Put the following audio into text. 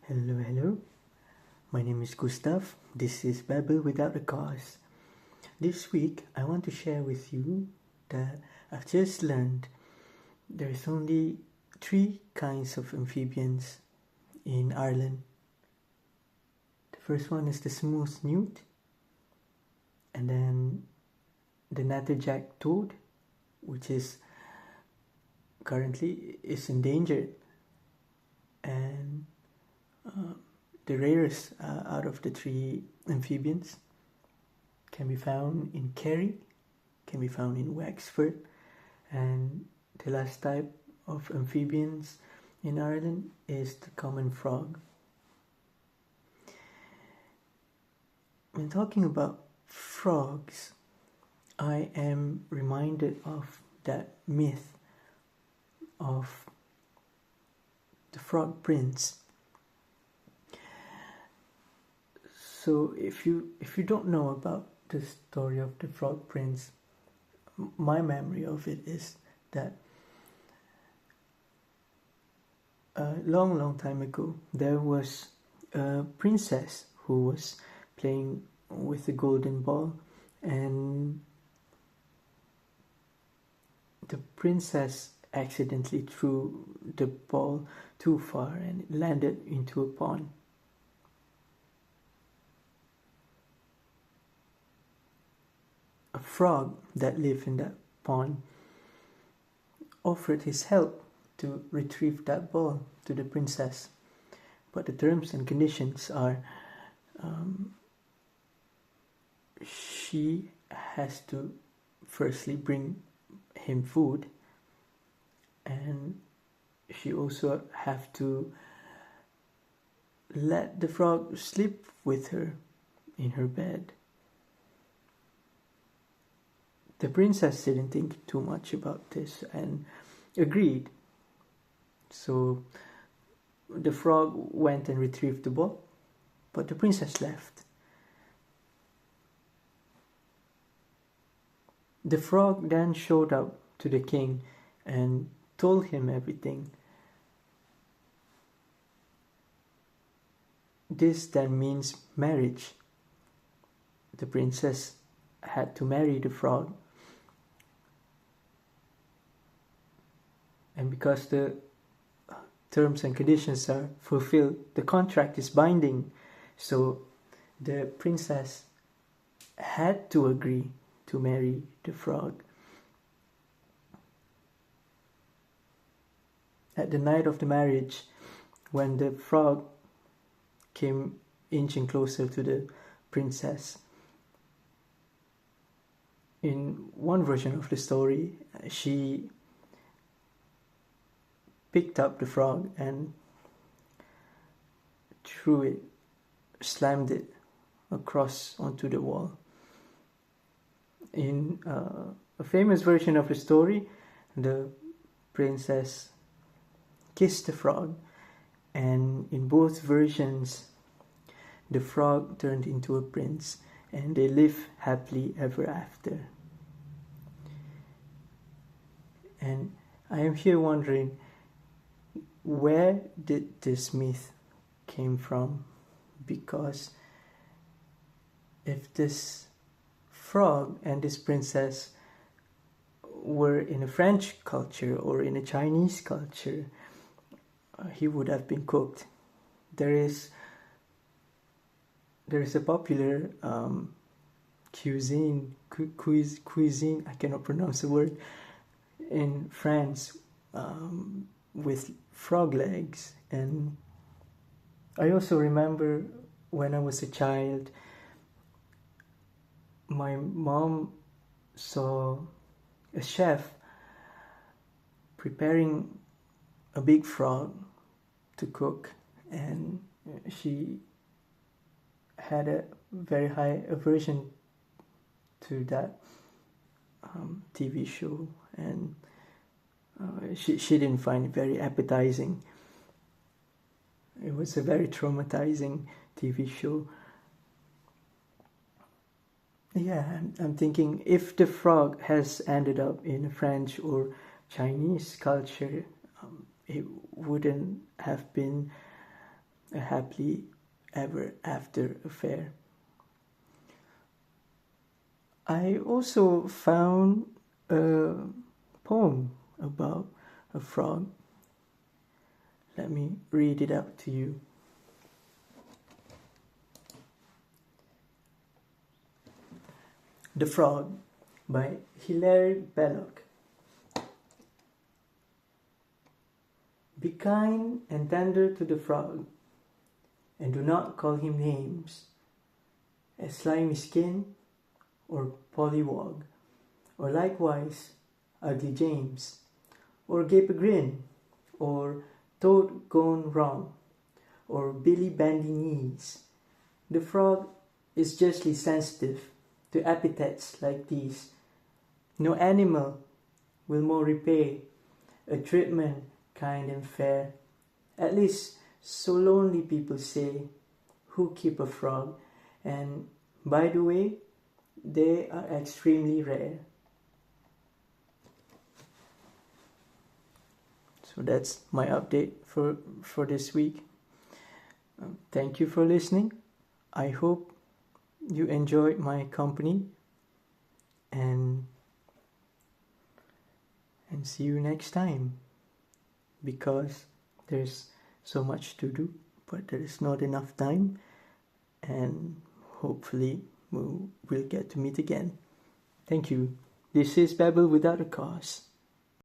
Hello, hello. My name is Gustav. This is Babble without a cause. This week, I want to share with you that I've just learned there's only 3 kinds of amphibians in Ireland. The first one is the smooth newt, and then the natterjack toad, which is currently endangered, and the rarest out of the 3 amphibians can be found in Kerry, can be found in Wexford, and the last type of amphibians in Ireland is the common frog. When talking about frogs, I am reminded of that myth of the frog prince. So if you don't know about the story of the frog prince, my memory of it is that a long time ago there was a princess who was playing with a golden ball, and the princess accidentally threw the ball too far and it landed into a pond. A frog that lived in that pond offered his help to retrieve that ball to the princess, but the terms and conditions are she has to firstly bring him food, and she also have to let the frog sleep with her in her bed. The princess didn't think too much about this and agreed. So the frog went and retrieved the ball, but the princess left. The frog then showed up to the king and told him everything. This then means marriage. The princess had to marry the frog. And because the terms and conditions are fulfilled, the contract is binding. So the princess had to agree to marry the frog. At the night of the marriage, when the frog came inching closer to the princess, in one version of the story, she picked up the frog and threw it, slammed it across onto the wall. In a famous version of the story, the princess kissed the frog, and in both versions, the frog turned into a prince, and they live happily ever after. And I am here wondering, where did this myth came from? Because if this frog and this princess were in a French culture or in a Chinese culture, he would have been cooked. There is a popular cuisine, I cannot pronounce the word, in France with frog legs. And I also remember when I was a child, my mom saw a chef preparing a big frog to cook, and she had a very high aversion to that TV show, and she didn't find it very appetizing. It was a very traumatizing TV show. Yeah, I'm thinking, if the frog has ended up in a French or Chinese culture, it wouldn't have been a happily ever after affair. I also found a poem about a frog. Let me read it out to you. The Frog by Hilary Belloc. Be kind and tender to the frog, and do not call him names, as slimy skin, or pollywog, or likewise ugly James, or gape a grin, or toad gone wrong, or Billy bandy knees. The frog is justly sensitive to epithets like these. No animal will more repay a treatment kind and fair. At least so lonely people say who keep a frog, and by the way, they are extremely rare. So that's my update for this week. Thank you for listening. I hope you enjoyed my company, and see you next time, because there's so much to do, but there is not enough time, and hopefully we'll get to meet again. Thank you. This is Babble without a cause.